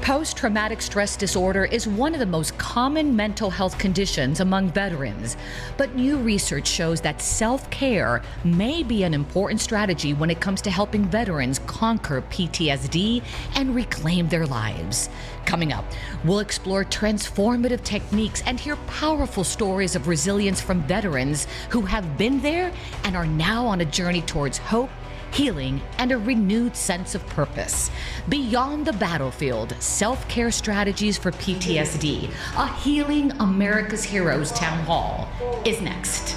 Post-traumatic stress disorder is one of the most common mental health conditions among veterans, but new research shows that self-care may be an important strategy when it comes to helping veterans conquer PTSD and reclaim their lives. Coming up, we'll explore transformative techniques and hear powerful stories of resilience from veterans who have been there and are now on a journey towards hope, healing, and a renewed sense of purpose. Beyond the Battlefield, self-care strategies for PTSD, a Healing America's Heroes town hall is next.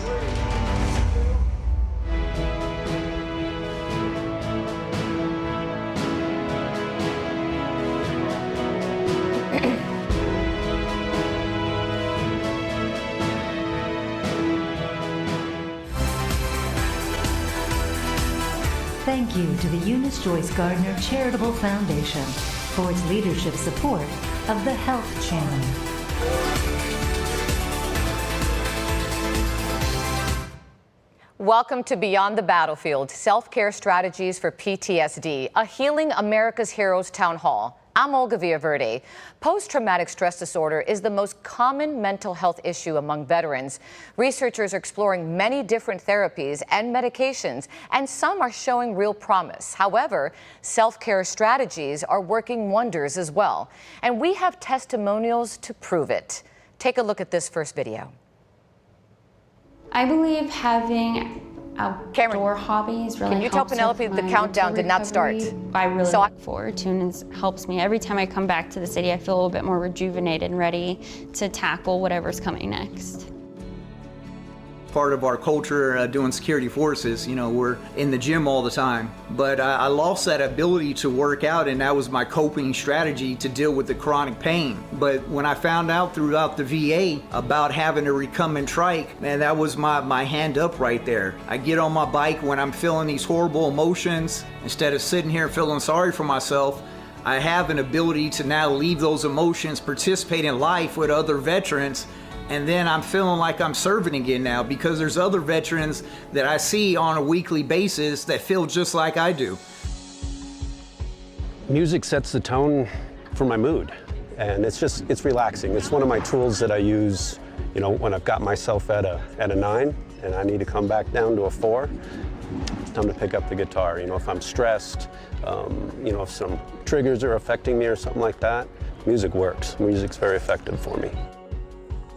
Thank you to the Eunice Joyce Gardner Charitable Foundation for its leadership support of the Health Channel. Welcome to Beyond the Battlefield, Self-Care Strategies for PTSD, a Healing America's Heroes town hall. I'm Olga Villaverde. Post-traumatic stress disorder is the most common mental health issue among veterans. Researchers are exploring many different therapies and medications, and some are showing real promise. However, self-care strategies are working wonders as well. And we have testimonials to prove it. Take a look at this first video. I believe having outdoor hobbies really can you tell Penelope the countdown did not start? I really look forward to, and it helps me. Every time I come back to the city, I feel a little bit more rejuvenated and ready to tackle whatever's coming next. Part of our culture doing security forces, you know, we're in the gym all the time. But I lost that ability to work out, and that was my coping strategy to deal with the chronic pain. But when I found out throughout the VA about having a recumbent trike, man, that was my hand up right there. I get on my bike when I'm feeling these horrible emotions. Instead of sitting here feeling sorry for myself, I have an ability to now leave those emotions, participate in life with other veterans. And then I'm feeling like I'm serving again now, because there's other veterans that I see on a weekly basis that feel just like I do. Music sets the tone for my mood, and it's relaxing. It's one of my tools that I use, you know, when I've got myself at a 9 and I need to come back down to a 4. It's time to pick up the guitar. You know, if I'm stressed, you know, if some triggers are affecting me or something like that, music works. Music's very effective for me.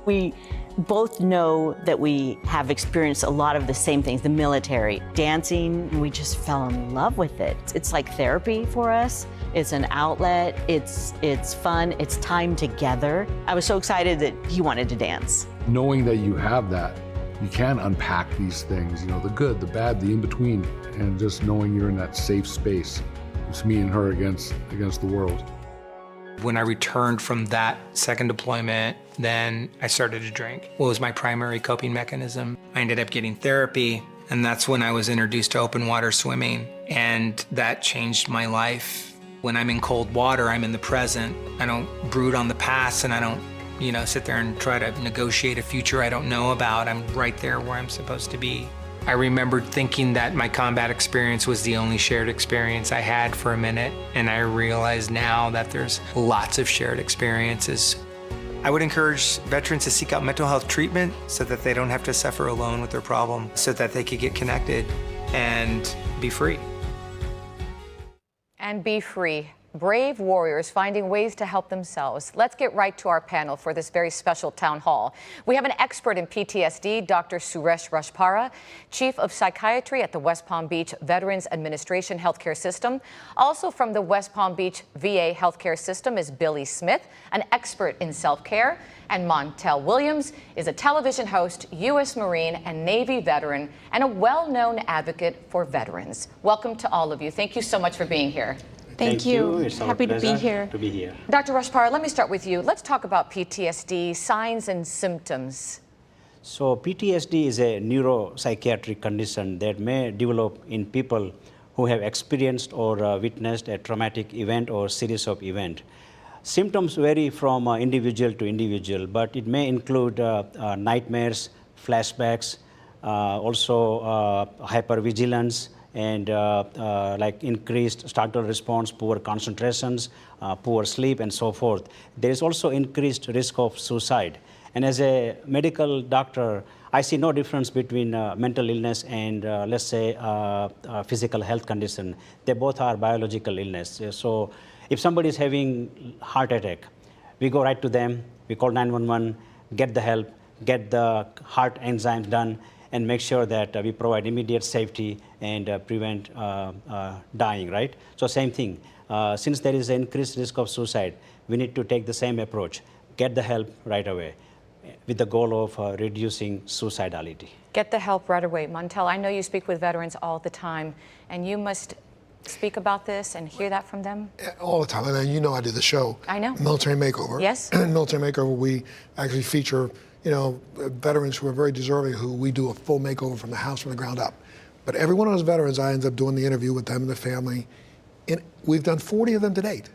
We both know that we have experienced a lot of the same things, the military. Dancing, we just fell in love with it. It's like therapy for us. It's an outlet, it's fun, it's time together. I was so excited that he wanted to dance. Knowing that you have that, you can unpack these things, you know, the good, the bad, the in-between, and just knowing you're in that safe space. It's me and her against the world. When I returned from that second deployment, then I started to drink. What was my primary coping mechanism? I ended up getting therapy, and that's when I was introduced to open water swimming, and that changed my life. When I'm in cold water, I'm in the present. I don't brood on the past, and I don't, you know, sit there and try to negotiate a future I don't know about. I'm right there where I'm supposed to be. I remembered thinking that my combat experience was the only shared experience I had for a minute, and I realize now that there's lots of shared experiences. I would encourage veterans to seek out mental health treatment so that they don't have to suffer alone with their problem, so that they could get connected and be free. And be free. Brave warriors finding ways to help themselves. Let's get right to our panel for this very special town hall. We have an expert in PTSD, Dr. Suresh Rajpara, Chief of Psychiatry at the West Palm Beach Veterans Administration Healthcare System. Also from the West Palm Beach VA Healthcare System is Billie Smith, an expert in self-care. And Montel Williams is a television host, U.S. Marine and Navy veteran, and a well-known advocate for veterans. Welcome to all of you. Thank you so much for being here. Thank you. It's happy to be here. Dr. Rajpara, let me start with you. Let's talk about PTSD, signs and symptoms. So PTSD is a neuropsychiatric condition that may develop in people who have experienced or witnessed a traumatic event or series of events. Symptoms vary from individual to individual, but it may include nightmares, flashbacks, also hypervigilance, and like increased startle response, poor concentrations, poor sleep, and so forth. There is also increased risk of suicide. And as a medical doctor, I see no difference between mental illness and, let's say, physical health condition. They both are biological illness. So if somebody is having heart attack, we go right to them, we call 911, get the help, get the heart enzymes done, and make sure that we provide immediate safety and prevent dying, right? So same thing. Since there is an increased risk of suicide, we need to take the same approach, get the help right away, with the goal of reducing suicidality. Get the help right away. Montel, I know you speak with veterans all the time, and you must speak about this and hear that from them? All the time. And you know I do the show. I know. Military Makeover. Yes. Military Makeover, we actually feature, veterans who are very deserving, who we do a full makeover from the house, from the ground up. But every one of those veterans, I end up doing the interview with them and the family. And we've done 40 of them to date.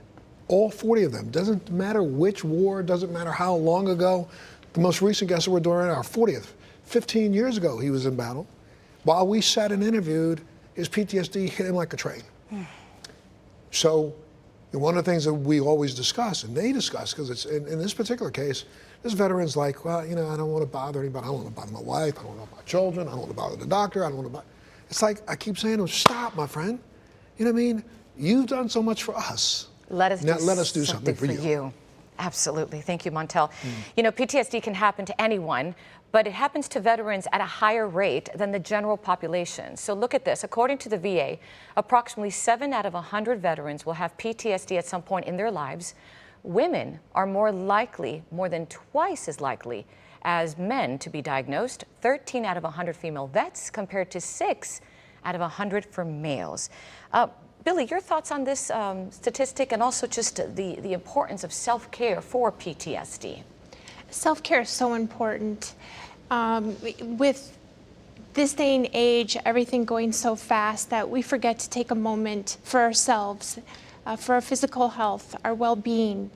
All 40 of them. Doesn't matter which war, doesn't matter how long ago. The most recent guest that we're doing right now, our 40th. 15 years ago, he was in battle. While we sat and interviewed, his PTSD hit him like a train. So one of the things that we always discuss, and they discuss, because it's in this particular case, this veteran's like, well, I don't want to bother anybody. I don't want to bother my wife. I don't want to bother my children. I don't want to bother the doctor. I don't want to bother. It's like I keep saying to him, stop, my friend. You know what I mean? You've done so much for us. Let us do something for you. Absolutely. Thank you, Montel. PTSD can happen to anyone, but it happens to veterans at a higher rate than the general population. So look at this. According to the VA, approximately 7 out of 100 veterans will have PTSD at some point in their lives. Women are more than twice as likely as men to be diagnosed. 13 out of 100 female vets compared to 6 out of 100 for males. Billie, your thoughts on this statistic, and also just the importance of self-care for PTSD? Self-care is so important. With this day and age, everything going so fast that we forget to take a moment for ourselves, for our physical health, our well-being.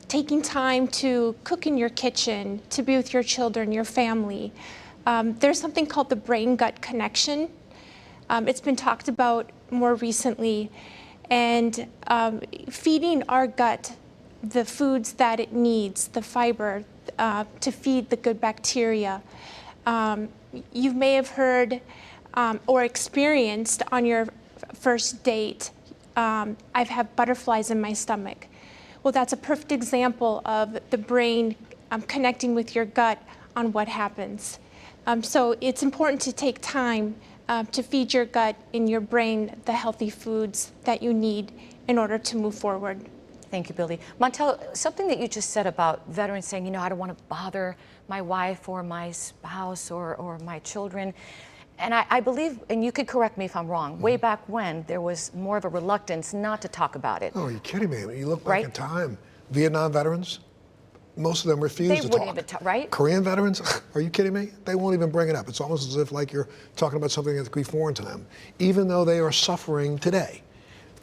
Taking time to cook in your kitchen, to be with your children, your family. There's something called the brain-gut connection. It's been talked about more recently, and feeding our gut the foods that it needs, the fiber, to feed the good bacteria. You may have heard or experienced on your first date, I've had butterflies in my stomach. Well, that's a perfect example of the brain connecting with your gut on what happens. So it's important to take time to feed your gut and your brain the healthy foods that you need in order to move forward. Thank you, Billie. Montel, something that you just said about veterans saying, I don't want to bother my wife or my spouse or my children. And I believe, and you could correct me if I'm wrong, way back when there was more of a reluctance not to talk about it. Oh, are you kidding me? You look back in time. Vietnam veterans, most of them refused to talk. They wouldn't even right? Korean veterans, are you kidding me? They won't even bring it up. It's almost as if like you're talking about something that's foreign to them. Even though they are suffering today,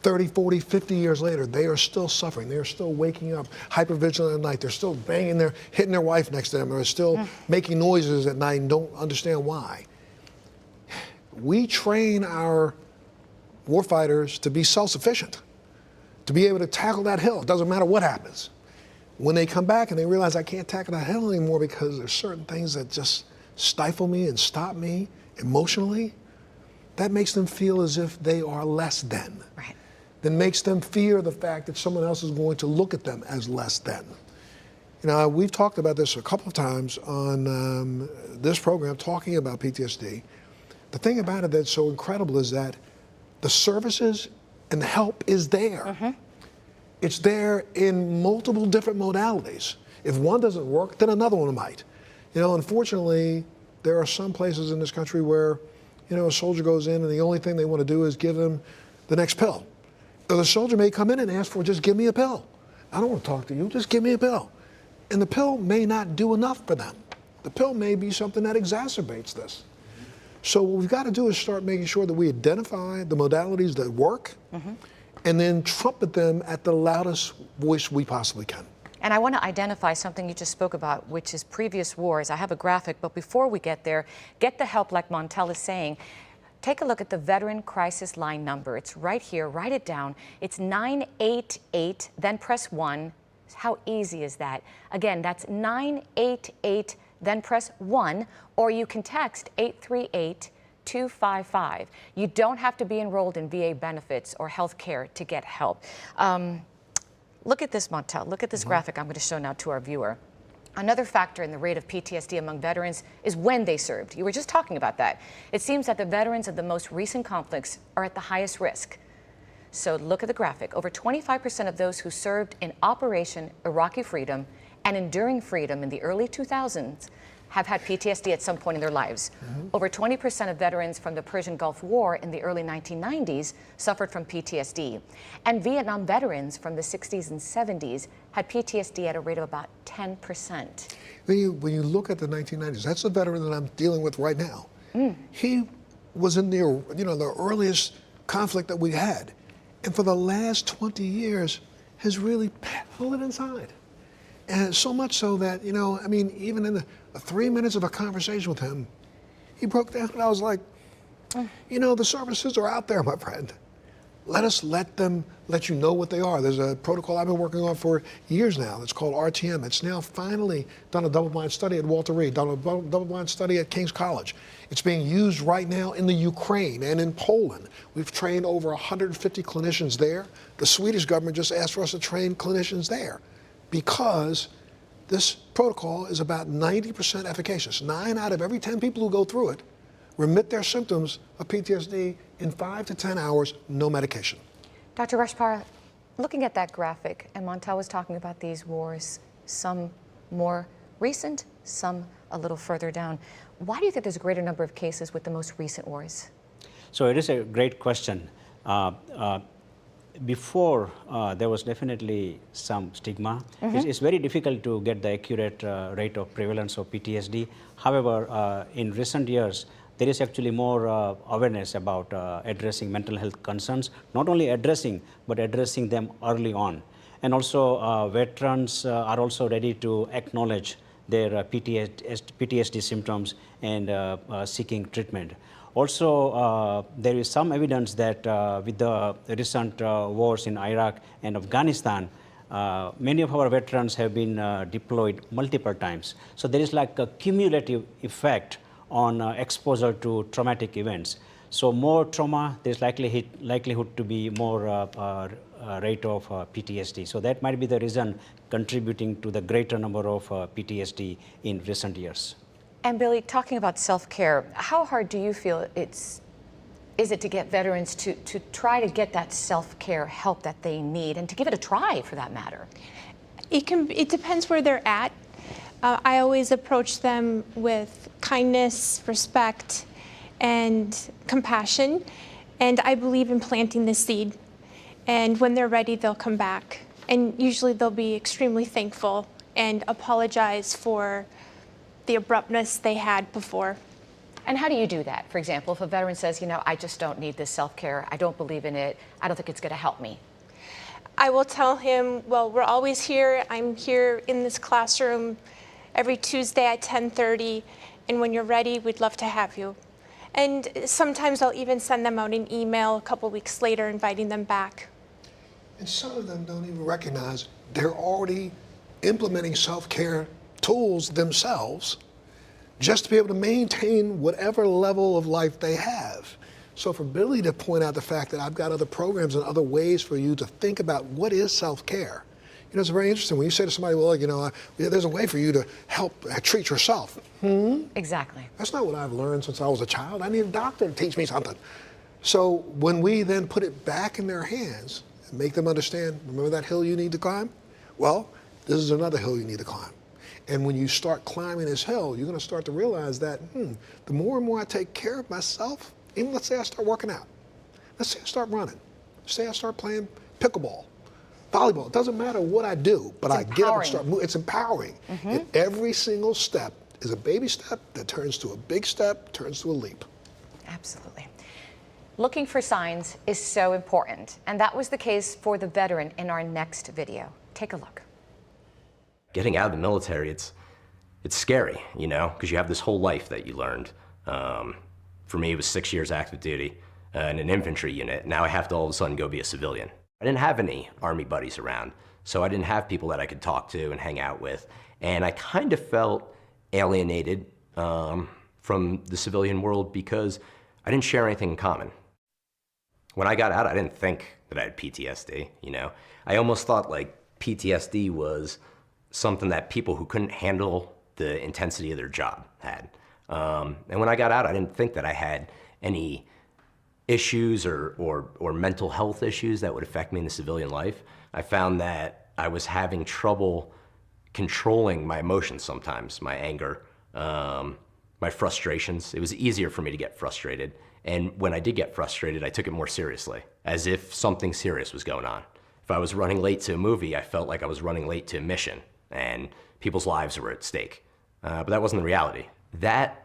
30, 40, 50 years later, they are still suffering. They are still waking up hypervigilant at night. They're still hitting their wife next to them. They're still making noises at night and don't understand why. We train our warfighters to be self-sufficient, to be able to tackle that hill. It doesn't matter what happens. When they come back and they realize I can't tackle that hill anymore because there's certain things that just stifle me and stop me emotionally, that makes them feel as if they are less than. Right. That makes them fear the fact that someone else is going to look at them as less than. We've talked about this a couple of times on this program, talking about PTSD. The thing about it that's so incredible is that the services and the help is there. It's there in multiple different modalities. If one doesn't work, then another one might. Unfortunately, there are some places in this country where, a soldier goes in and the only thing they want to do is give him the next pill. Or the soldier may come in and ask for, just give me a pill. I don't want to talk to you, just give me a pill. And the pill may not do enough for them. The pill may be something that exacerbates this. So what we've got to do is start making sure that we identify the modalities that work and then trumpet them at the loudest voice we possibly can. And I want to identify something you just spoke about, which is previous wars. I have a graphic, but before we get there, get the help like Montel is saying. take a look at the Veteran Crisis Line number. It's right here. Write it down. It's 988, then press 1. How easy is that? Again, that's 988, then press 1, or you can text 838-255. You don't have to be enrolled in VA benefits or health care to get help. Look at this, Montel. Look at this graphic I'm going to show now to our viewer. Another factor in the rate of PTSD among veterans is when they served. You were just talking about that. It seems that the veterans of the most recent conflicts are at the highest risk. So look at the graphic. Over 25% of those who served in Operation Iraqi Freedom and Enduring Freedom in the early 2000s have had PTSD at some point in their lives. Over 20% of veterans from the Persian Gulf War in the early 1990s suffered from PTSD. And Vietnam veterans from the 60s and 70s had PTSD at a rate of about 10%. When you look at the 1990s, that's the veteran that I'm dealing with right now. He was in the earliest conflict that we had. And for the last 20 years has really held it inside. And so much so that, even in the 3 minutes of a conversation with him, he broke down and I was like, the services are out there, my friend. Let you know what they are. There's a protocol I've been working on for years now. It's called RTM. It's now finally done a double-blind study at Walter Reed, done a double-blind study at King's College. It's being used right now in the Ukraine and in Poland. We've trained over 150 clinicians there. The Swedish government just asked for us to train clinicians there because this protocol is about 90% efficacious. 9 out of every 10 people who go through it remit their symptoms of PTSD in 5 to 10 hours, no medication. Dr. Rajpara, looking at that graphic, and Montel was talking about these wars, some more recent, some a little further down. Why do you think there's a greater number of cases with the most recent wars? So it is a great question. Before, there was definitely some stigma. It's very difficult to get the accurate rate of prevalence of PTSD. However, in recent years, there is actually more awareness about addressing mental health concerns, not only addressing, but addressing them early on. And also, veterans are also ready to acknowledge their PTSD symptoms and seeking treatment. Also, there is some evidence that with the recent wars in Iraq and Afghanistan, many of our veterans have been deployed multiple times. So there is like a cumulative effect on exposure to traumatic events. So more trauma, there's likelihood to be more rate of PTSD. So that might be the reason contributing to the greater number of PTSD in recent years. And Billie, talking about self-care, how hard do you feel is it to get veterans to try to get that self-care help that they need and to give it a try for that matter? It depends where they're at. I always approach them with kindness, respect, and compassion. And I believe in planting the seed. And when they're ready, they'll come back. And usually they'll be extremely thankful and apologize for the abruptness they had before. And how do you do that? For example, if a veteran says, I just don't need this self-care, I don't believe in it, I don't think it's going to help me. I will tell him, well, we're always here. I'm here in this classroom every Tuesday at 10:30, and when you're ready, we'd love to have you. And sometimes I'll even send them out an email a couple weeks later inviting them back. And some of them don't even recognize they're already implementing self-care tools themselves just to be able to maintain whatever level of life they have. So for Billie to point out the fact that I've got other programs and other ways for you to think about what is self-care. It's very interesting when you say to somebody, well, there's a way for you to help treat yourself. Exactly. That's not what I've learned since I was a child. I need a doctor to teach me something. So when we then put it back in their hands and make them understand, remember that hill you need to climb? Well, this is another hill you need to climb. And when you start climbing this hill, you're going to start to realize that the more and more I take care of myself, even let's say I start working out. Let's say I start running. Let's say I start playing pickleball, volleyball. It doesn't matter what I do, but I get up and start moving. It's empowering. And every single step is a baby step that turns to a big step, turns to a leap. Absolutely. Looking for signs is so important. And that was the case for the veteran in our next video. Take a look. Getting out of the military, it's scary, because you have this whole life that you learned For me, it was 6 years active duty in an infantry unit. Now I have to all of a sudden go be a civilian. I didn't have any Army buddies around, so I didn't have people that I could talk to and hang out with. And I kind of felt alienated from the civilian world because I didn't share anything in common. When I got out, I didn't think that I had PTSD, you know? I almost thought like PTSD was something that people who couldn't handle the intensity of their job had. And when I got out, I didn't think that I had any issues or mental health issues that would affect me in the civilian life. I found that I was having trouble controlling my emotions sometimes, my anger, my frustrations. It was easier for me to get frustrated. And when I did get frustrated, I took it more seriously, as if something serious was going on. If I was running late to a movie, I felt like I was running late to a mission and people's lives were at stake. But that wasn't the reality. That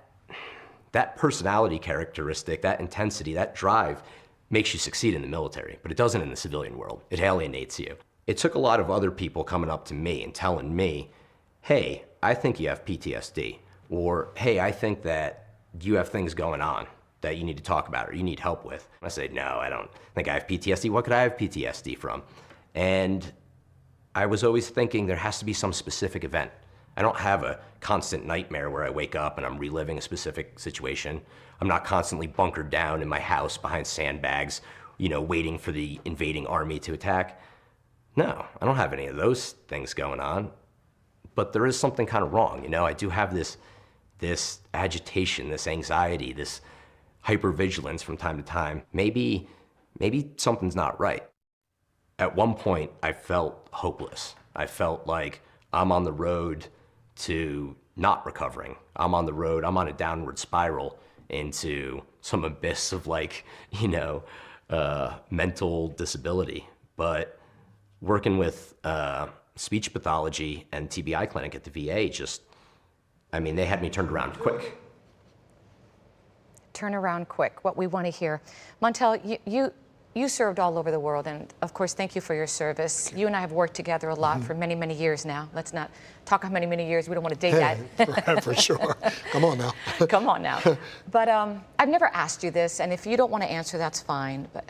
personality characteristic, that intensity, that drive makes you succeed in the military, but it doesn't in the civilian world. It alienates you. It took a lot of other people coming up to me and telling me, hey, I think you have PTSD, or hey, I think that you have things going on that you need to talk about or you need help with. I say, no, I don't think I have PTSD. What could I have PTSD from? And I was always thinking there has to be some specific event. I don't have a constant nightmare where I wake up and I'm reliving a specific situation. I'm not constantly bunkered down in my house behind sandbags, you know, waiting for the invading army to attack. No, I don't have any of those things going on. But there is something kind of wrong, you know? I do have this agitation, this anxiety, this hypervigilance from time to time. Maybe something's not right. At one point, I felt hopeless. I felt like I'm on the road to not recovering. I'm on the road, I'm on a downward spiral into some abyss of like, you know, mental disability. But working with speech pathology and TBI clinic at the VA they had me turned around quick. Turn around quick, what we want to hear. Montel, you served all over the world, and of course, thank you for your service. You and I have worked together a lot for many, many years now. Let's not talk how many years. We don't want to date that. For sure. Come on now. Come on now. But I've never asked you this, and if you don't want to answer, that's fine. But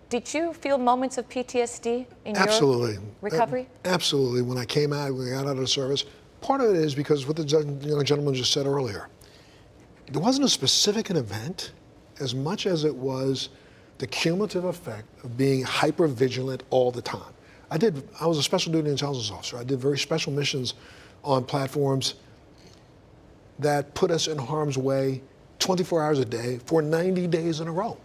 did you feel moments of PTSD in Absolutely. your recovery? Absolutely. When I came out, when I got out of the service, part of it is because what the young gentleman just said earlier. There wasn't a specific event as much as it was the cumulative effect of being hyper vigilant all the time. I was a special duty intelligence officer. I did very special missions on platforms that put us in harm's way 24 hours a day for 90 days in a row.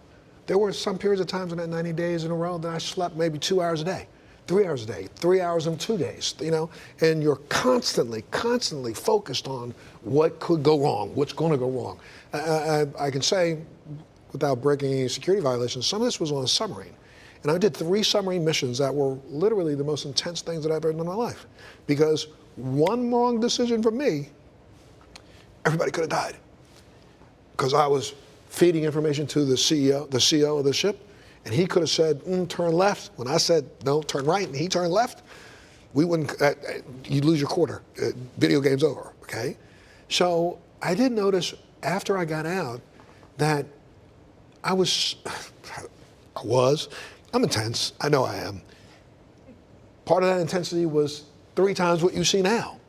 There were some periods of times in that 90 days in a row that I slept maybe 2 hours a day, 3 hours a day, 3 hours in 2 days, you know? And you're constantly focused on what could go wrong, what's gonna go wrong. I can say, without breaking any security violations, some of this was on a submarine. And I did 3 submarine missions that were literally the most intense things that I've ever done in my life. Because one wrong decision from me, everybody could have died. Because I was feeding information to the CEO of the ship, and he could have said, turn left. When I said, no, turn right, and he turned left, we wouldn't, you'd lose your quarter. Video game's over, okay? So I did notice after I got out that I'm intense, I know I am. Part of that intensity was 3 times what you see now,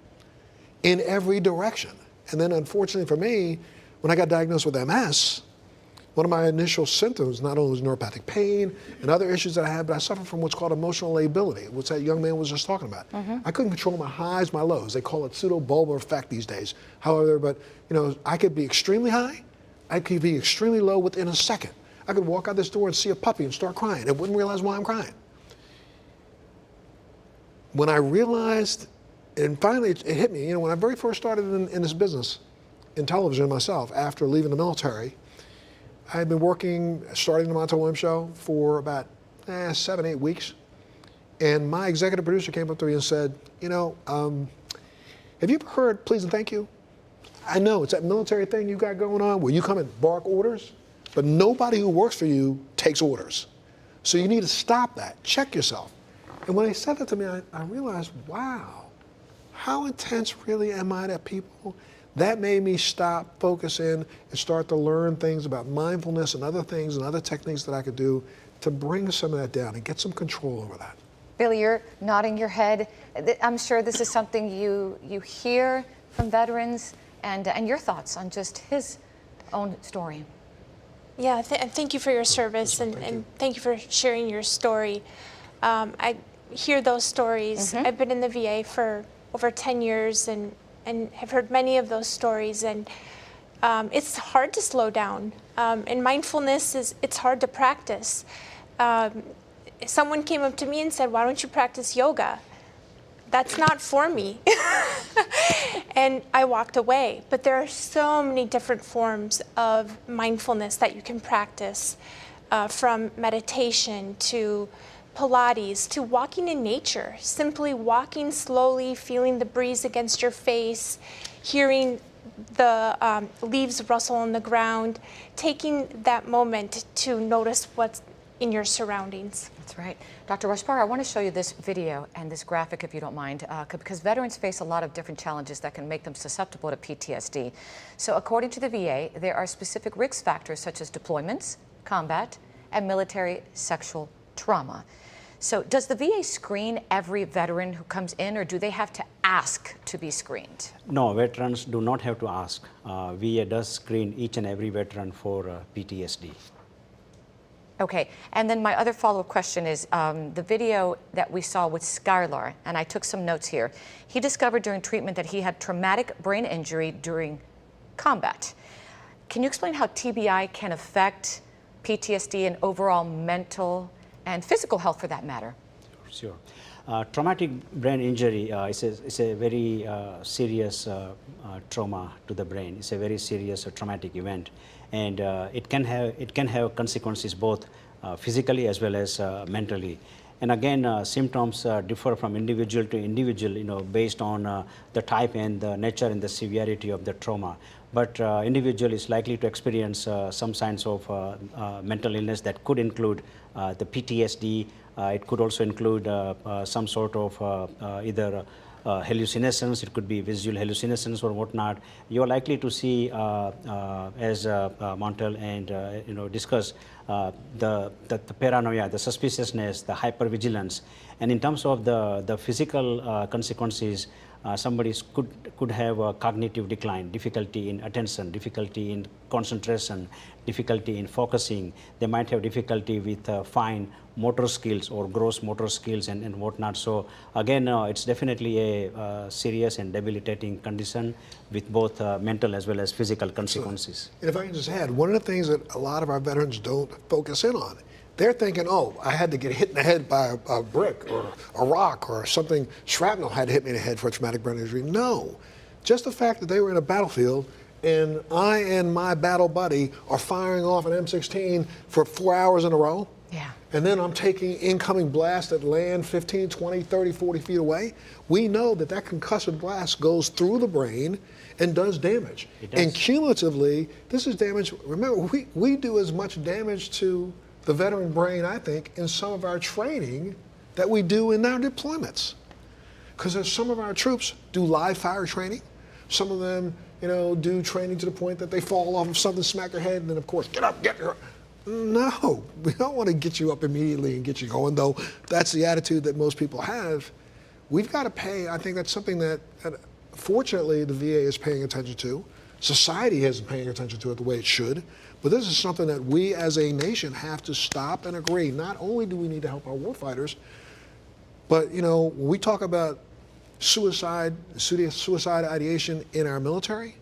in every direction. And then unfortunately for me, when I got diagnosed with MS, one of my initial symptoms not only was neuropathic pain and other issues that I had, but I suffered from what's called emotional lability, which that young man was just talking about. I couldn't control my highs, my lows. They call it pseudo-bulbar effect these days. However, but you know, I could be extremely high, I could be extremely low within a second. I could walk out this door and see a puppy and start crying and wouldn't realize why I'm crying. When I realized, and finally it hit me, you know, when I very first started in this business, in television myself, after leaving the military, I had been working, starting the Montel Williams show for about 7, 8 weeks. And my executive producer came up to me and said, you know, have you ever heard please and thank you? I know, it's that military thing you got going on where you come and bark orders, but nobody who works for you takes orders. So you need to stop that, check yourself. And when they said that to me, I realized, wow, how intense really am I that people That made me stop, focus in, and start to learn things about mindfulness and other things and other techniques that I could do to bring some of that down and get some control over that. Billie, you're nodding your head. I'm sure this is something you hear from veterans, and your thoughts on just his own story. Yeah, thank you for your service, and thank you for sharing your story. I hear those stories. I've been in the VA for over 10 years and have heard many of those stories, and it's hard to slow down. And mindfulness it's hard to practice. Someone came up to me and said, "Why don't you practice yoga?" That's not for me. And I walked away. But there are so many different forms of mindfulness that you can practice, from meditation to Pilates to walking in nature, simply walking slowly, feeling the breeze against your face, hearing the leaves rustle on the ground, taking that moment to notice what's in your surroundings. That's right. Dr. Rajpara, I want to show you this video and this graphic, if you don't mind, because veterans face a lot of different challenges that can make them susceptible to PTSD. So according to the VA, there are specific risk factors such as deployments, combat, and military sexual trauma. So does the VA screen every veteran who comes in, or do they have to ask to be screened? No, veterans do not have to ask. VA does screen each and every veteran for PTSD. Okay, and then my other follow-up question is the video that we saw with Skylar, and I took some notes here. He discovered during treatment that he had traumatic brain injury during combat. Can you explain how TBI can affect PTSD and overall mental and physical health for that matter? Sure. Traumatic brain injury is a very serious trauma to the brain. It's a very serious traumatic event, and it can have consequences both physically as well as mentally. And again, symptoms differ from individual to individual, based on the type and the nature and the severity of the trauma. But individual is likely to experience some signs of mental illness that could include the PTSD. It could also include some sort of either hallucinations. It could be visual hallucinations or whatnot. You're likely to see, as Montel and discussed, the paranoia, the suspiciousness, the hypervigilance. And in terms of the physical consequences, somebody could have a cognitive decline, difficulty in attention, difficulty in concentration, difficulty in focusing. They might have difficulty with fine motor skills or gross motor skills and whatnot. So again, it's definitely a serious and debilitating condition with both mental as well as physical consequences. And if I can just add, one of the things that a lot of our veterans don't focus in on, they're thinking, oh, I had to get hit in the head by a brick or a rock or something, shrapnel had to hit me in the head for a traumatic brain injury. No, just the fact that they were in a battlefield and I and my battle buddy are firing off an M16 for 4 hours in a row. Yeah. And then I'm taking incoming blast at land 15, 20, 30, 40 feet away. We know that concussive blast goes through the brain and does damage. It does. And cumulatively, this is damage. Remember, we do as much damage to the veteran brain, I think, in some of our training that we do in our deployments. Because some of our troops do live fire training. Some of them, do training to the point that they fall off of something, smack their head, and then of course, get up, get your. No, we don't want to get you up immediately and get you going, though that's the attitude that most people have. We've got to pay, I think that's something that fortunately the VA is paying attention to. Society isn't paying attention to it the way it should. But this is something that we as a nation have to stop and agree. Not only do we need to help our warfighters, but when we talk about suicide ideation in our military,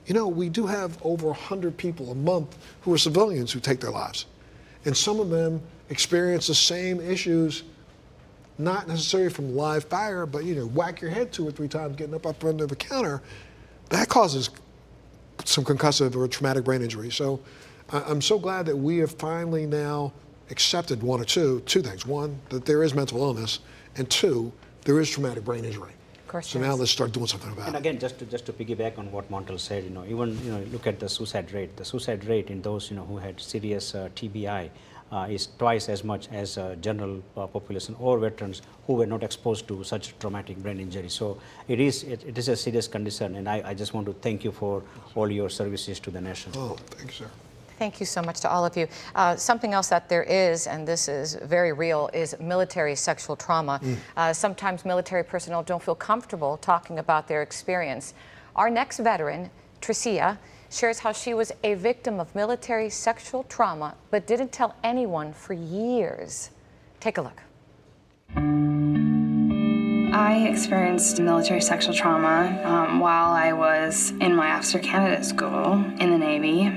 we do have over 100 people a month who are civilians who take their lives. And some of them experience the same issues, not necessarily from live fire, but whack your head 2 or 3 times getting up under the counter. That causes some concussive or traumatic brain injury. So I'm so glad that we have finally now accepted one or two things. One, that there is mental illness, and 2, there is traumatic brain injury. So now let's start doing something about it. And again, just to piggyback on what Montel said, even look at the suicide rate. The suicide rate in those who had serious TBI is twice as much as general population or veterans who were not exposed to such traumatic brain injury. So it is a serious condition, and I just want to thank you for all your services to the nation. Oh, thank you, sir. Thank you so much to all of you. Something else that there is, and this is very real, is military sexual trauma. Sometimes military personnel don't feel comfortable talking about their experience. Our next veteran, Tricia, shares how she was a victim of military sexual trauma but didn't tell anyone for years. Take a look. I experienced military sexual trauma while I was in my officer candidate school in the Navy.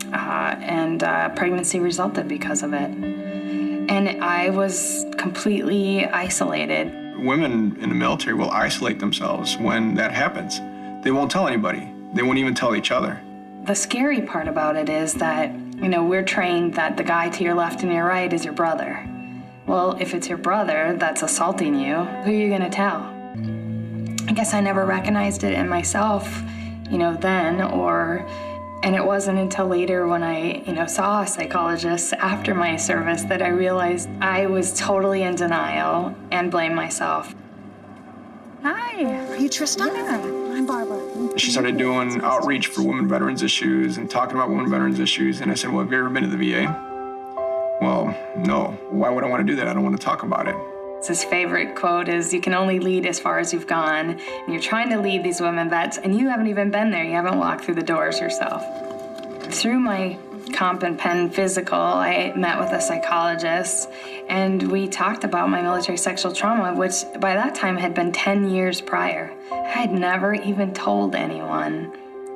And pregnancy resulted because of it. And I was completely isolated. Women in the military will isolate themselves when that happens. They won't tell anybody. They won't even tell each other. The scary part about it is that, we're trained that the guy to your left and your right is your brother. Well, if it's your brother that's assaulting you, who are you gonna tell? I guess I never recognized it in myself, then, and it wasn't until later when I, saw a psychologist after my service that I realized I was totally in denial and blamed myself. Hi, are you Tristana? I'm Barbara. She started doing outreach for women veterans issues and talking about women veterans issues. And I said, well, have you ever been to the VA? Well, no. Why would I want to do that? I don't want to talk about it. His favorite quote is, you can only lead as far as you've gone. And you're trying to lead these women vets, and you haven't even been there. You haven't walked through the doors yourself. Through my comp and pen physical, I met with a psychologist, and we talked about my military sexual trauma, which by that time had been 10 years prior. I had never even told anyone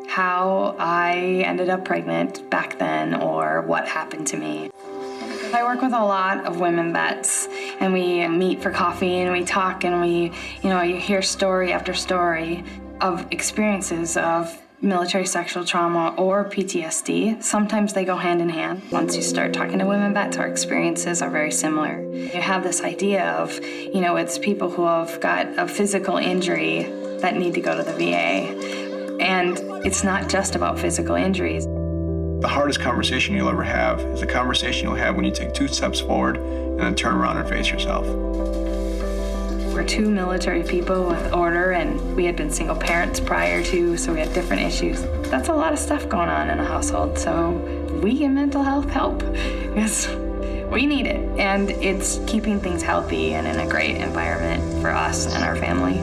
how I ended up pregnant back then or what happened to me. I work with a lot of women vets, and we meet for coffee and we talk, and you hear story after story of experiences of military sexual trauma or PTSD. Sometimes they go hand in hand. Once you start talking to women vets, our experiences are very similar. You have this idea of, it's people who have got a physical injury that need to go to the VA. And it's not just about physical injuries. The hardest conversation you'll ever have is a conversation you'll have when you take 2 steps forward and then turn around and face yourself. We're 2 military people with order, and we had been single parents prior to, so we had different issues. That's a lot of stuff going on in a household, so we get mental health help because we need it, and it's keeping things healthy and in a great environment for us and our family.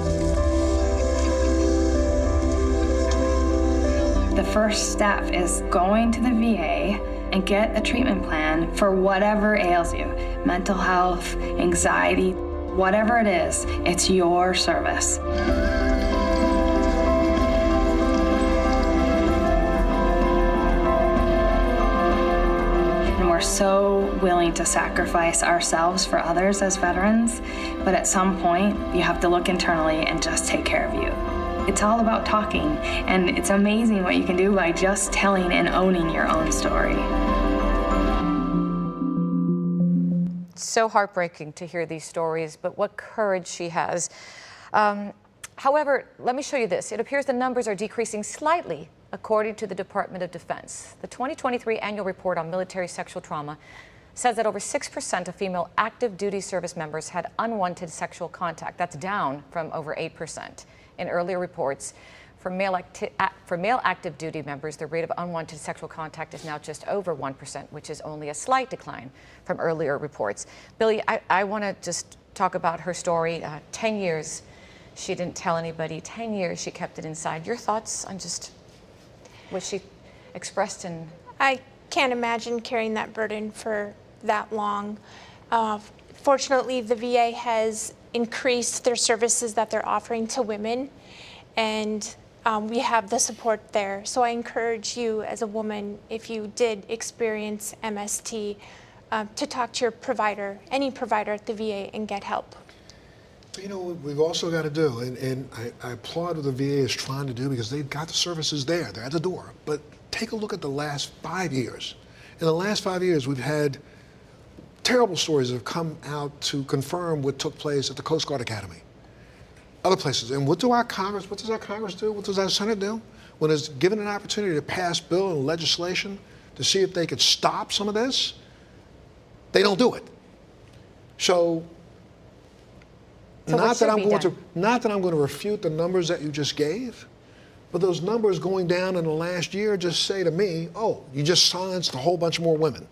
The first step is going to the VA and get a treatment plan for whatever ails you. Mental health, anxiety, whatever it is, it's your service. And we're so willing to sacrifice ourselves for others as veterans, but at some point, you have to look internally and just take care of you. It's all about talking, and it's amazing what you can do by just telling and owning your own story. So heartbreaking to hear these stories, but what courage she has. However, let me show you this. It appears the numbers are decreasing slightly, according to the Department of Defense. The 2023 annual report on military sexual trauma says that over 6% of female active duty service members had unwanted sexual contact. That's down from over 8% in earlier reports. For male active duty members, the rate of unwanted sexual contact is now just over 1%, which is only a slight decline from earlier reports. Billie, I want to just talk about her story. 10 years she didn't tell anybody. 10 years she kept it inside. Your thoughts on just what she expressed in... I can't imagine carrying that burden for that long. Fortunately, the VA has increased their services that they're offering to women, and we have the support there. So I encourage you as a woman, if you did experience MST, to talk to your provider, any provider at the VA, and get help. You know what we've also got to do, and I applaud what the VA is trying to do because they've got the services there, they're at the door. But take a look at the last 5 years. In the last 5 years, we've had terrible stories that have come out to confirm what took place at the Coast Guard Academy, other places. And what does our Congress do? What does our Senate do? When it's given an opportunity to pass bill and legislation to see if they could stop some of this, They don't do it. So not that I'm going to refute the numbers that you just gave, but those numbers going down in the last year just say to me, oh, you just silenced a whole bunch more women.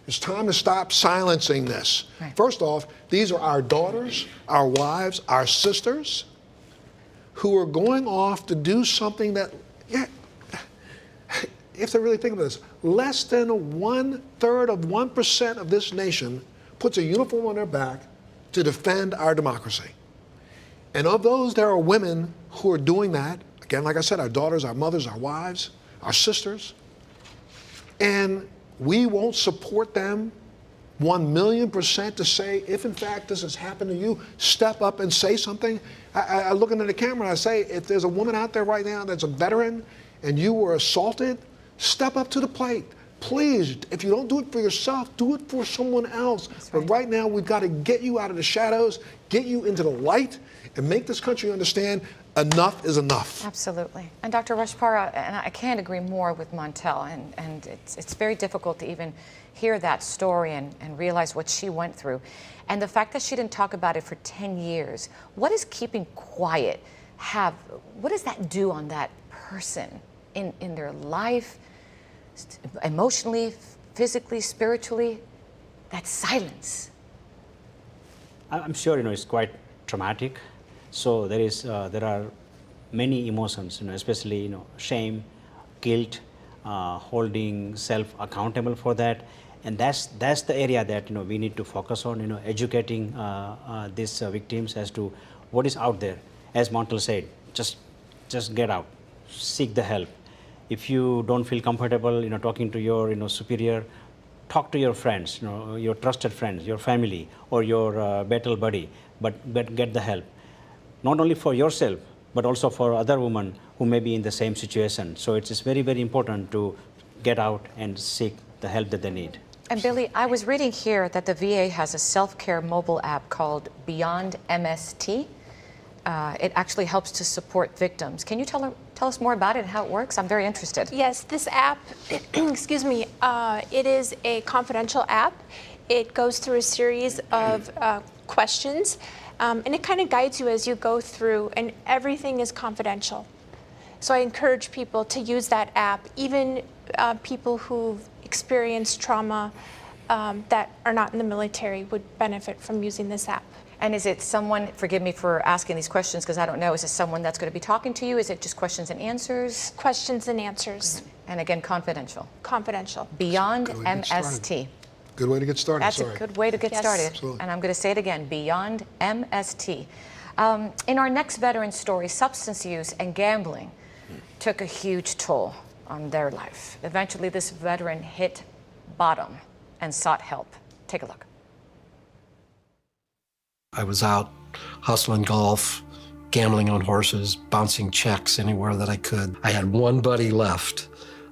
It's time to stop silencing this. Right. First off, these are our daughters, our wives, our sisters, who are going off to do something that, yeah, you have to really think about this. Less than 1/3 of 1% of this nation puts a uniform on their back to defend our democracy. And of those, there are women who are doing that. Again, like I said, our daughters, our mothers, our wives, our sisters. And we won't support them 1,000,000% to say, if in fact this has happened to you, step up and say something. I look into the camera and I say, if there's a woman out there right now that's a veteran and you were assaulted, step up to the plate. Please, if you don't do it for yourself, do it for someone else. But right now, we've got to get you out of the shadows, get you into the light, and make this country understand enough is enough. Absolutely. And Dr. Rajpara, and I can't agree more with Montel, and it's very difficult to even hear that story and realize what she went through. And the fact that she didn't talk about it for 10 years, what is keeping quiet what does that do on that person in their life, emotionally, physically, spiritually? That silence. I'm sure, it's quite traumatic. So there are many emotions, especially, shame, guilt, holding self accountable for that. And that's the area that, we need to focus on, educating these victims as to what is out there. As Montel said, just get out, seek the help. If you don't feel comfortable, talking to your, superior, talk to your friends, your trusted friends, your family, or your battle buddy, but get the help. Not only for yourself, but also for other women who may be in the same situation. So it's very, very important to get out and seek the help that they need. And Billie, I was reading here that the VA has a self-care mobile app called Beyond MST. It actually helps to support victims. Can you tell us more about it and how it works? I'm very interested. Yes, this app, excuse me, it is a confidential app. It goes through a series of questions, and it kind of guides you as you go through, and everything is confidential. So I encourage people to use that app, even people who've experienced trauma that are not in the military would benefit from using this app. And is it someone, forgive me for asking these questions because I don't know, is it someone that's going to be talking to you? Is it just questions and answers? Questions and answers. And again, confidential. Confidential. Beyond MST. Good way to get started. That's a good way to get started. Absolutely. And I'm going to say it again, Beyond MST. In our next veteran story, substance use and gambling took a huge toll on their life. Eventually, this veteran hit bottom and sought help. Take a look. I was out hustling golf, gambling on horses, bouncing checks anywhere that I could. I had one buddy left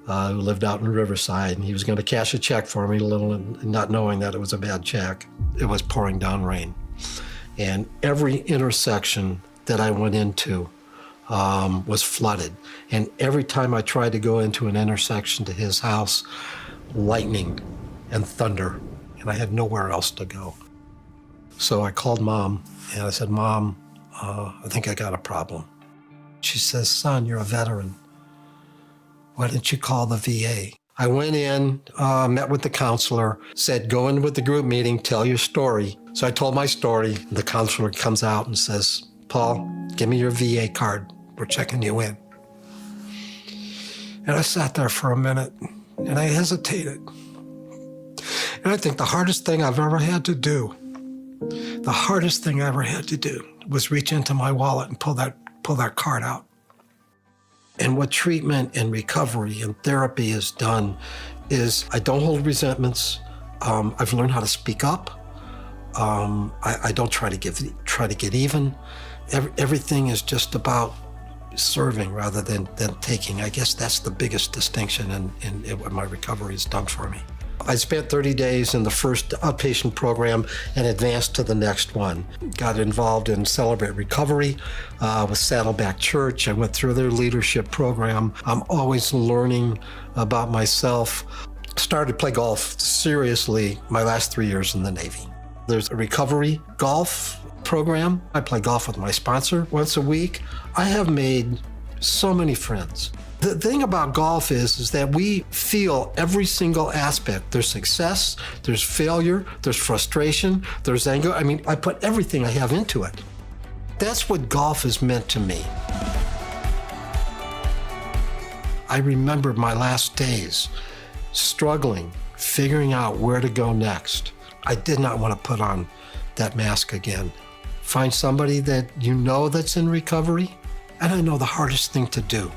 who lived out in Riverside, and he was going to cash a check for me, not knowing that it was a bad check. It was pouring down rain. And every intersection that I went into was flooded. And every time I tried to go into an intersection to his house, lightning and thunder, and I had nowhere else to go. So I called Mom, and I said, Mom, I think I got a problem. She says, son, you're a veteran. Why didn't you call the VA? I went in, met with the counselor, said, go in with the group meeting, tell your story. So I told my story. The counselor comes out and says, Paul, give me your VA card. We're checking you in. And I sat there for a minute, and I hesitated. And I think the hardest thing I've ever had to do was reach into my wallet and pull that card out. And what treatment and recovery and therapy has done is I don't hold resentments. I've learned how to speak up. I don't try to get even. Everything is just about serving rather than taking. I guess that's the biggest distinction in what my recovery has done for me. I spent 30 days in the first outpatient program and advanced to the next one. Got involved in Celebrate Recovery with Saddleback Church. I went through their leadership program. I'm always learning about myself. Started to play golf seriously my last 3 years in the Navy. There's a recovery golf program. I play golf with my sponsor once a week. I have made so many friends. The thing about golf is that we feel every single aspect. There's success, there's failure, there's frustration, there's anger. I mean, I put everything I have into it. That's what golf has meant to me. I remember my last days struggling, figuring out where to go next. I did not want to put on that mask again. Find somebody that you know that's in recovery. And I know the hardest thing to do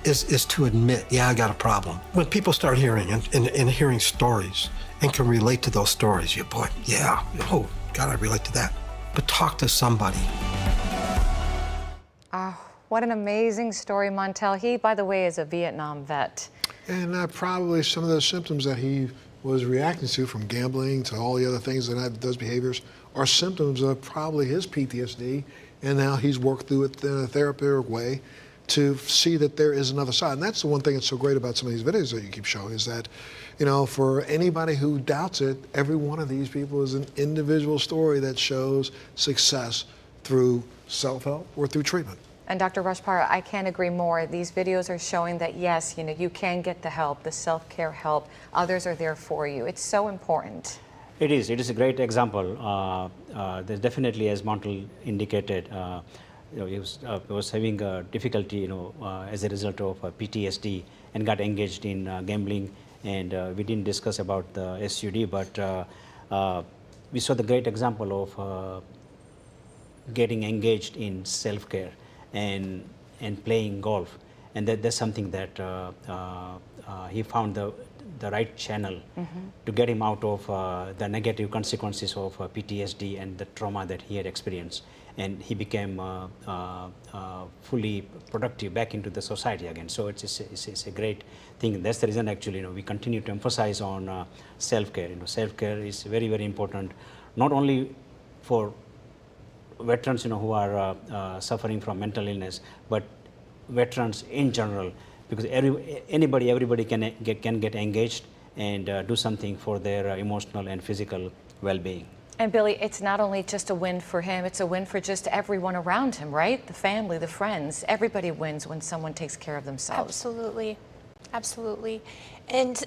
is to admit, yeah, I got a problem. When people start hearing and hearing stories and can relate to those stories, you boy, yeah, oh, God, I relate to that. But talk to somebody. Oh, what an amazing story, Montel. He, by the way, is a Vietnam vet. And probably some of those symptoms that he was reacting to, from gambling to all the other things that have those behaviors, are symptoms of probably his PTSD. And now he's worked through it in a therapeutic way to see that there is another side. And that's the one thing that's so great about some of these videos that you keep showing, is that, you know, for anybody who doubts it, every one of these people is an individual story that shows success through self-help or through treatment. And Dr. Rajpara, I can't agree more. These videos are showing that, yes, you know, you can get the help, the self-care help. Others are there for you. It's so important. It is a great example. There's definitely, as Montel indicated, you know, he was having difficulty, you know, as a result of PTSD, and got engaged in gambling. And we didn't discuss about the SUD, but we saw the great example of getting engaged in self-care and playing golf. And that's something that he found the right channel to get him out of the negative consequences of PTSD and the trauma that he had experienced. And he became fully productive back into the society again. So it's a great thing. That's the reason, actually, you know, we continue to emphasize on self-care. You know, self-care is very, very important, not only for veterans, you know, who are suffering from mental illness, but veterans in general, because everybody can get engaged and do something for their emotional and physical well-being. And Billie, it's not only just a win for him, it's a win for just everyone around him, right? The family, the friends, everybody wins when someone takes care of themselves. Absolutely, absolutely. And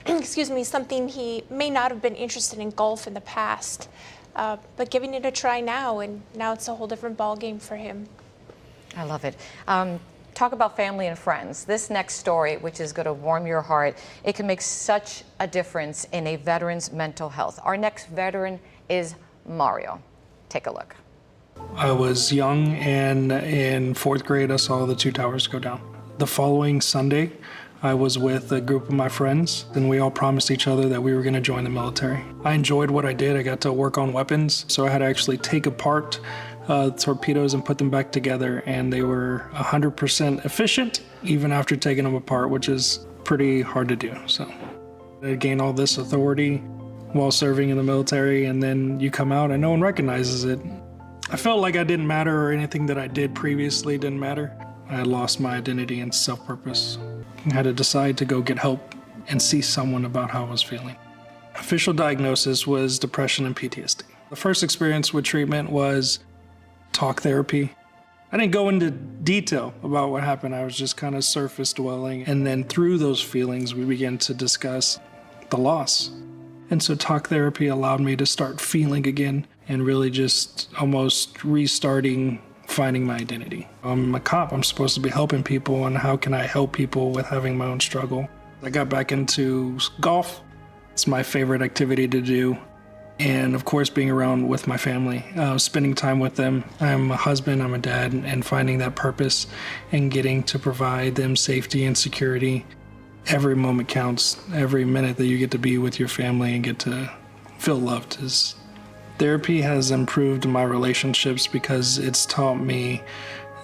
excuse me, something he may not have been interested in golf in the past, but giving it a try now, and now it's a whole different ballgame for him. I love it. Talk about family and friends. This next story, which is going to warm your heart, it can make such a difference in a veteran's mental health. Our next veteran is Mario. Take a look. I was young, and in 4th grade, I saw the 2 towers go down. The following Sunday, I was with a group of my friends, and we all promised each other that we were going to join the military. I enjoyed what I did. I got to work on weapons, so I had to actually take apart torpedoes and put them back together, and they were 100% efficient, even after taking them apart, which is pretty hard to do. So I gained all this authority while serving in the military, and then you come out and no one recognizes it. I felt like I didn't matter, or anything that I did previously didn't matter. I had lost my identity and self-purpose. I had to decide to go get help and see someone about how I was feeling. Official diagnosis was depression and PTSD. The first experience with treatment was talk therapy. I didn't go into detail about what happened. I was just kind of surface dwelling. And then through those feelings, we began to discuss the loss. And so talk therapy allowed me to start feeling again and really just almost restarting finding my identity. I'm a cop. I'm supposed to be helping people, and how can I help people with having my own struggle? I got back into golf. It's my favorite activity to do. And of course, being around with my family, spending time with them. I'm a husband, I'm a dad, and finding that purpose and getting to provide them safety and security. Every moment counts. Every minute that you get to be with your family and get to feel loved. Therapy has improved my relationships because it's taught me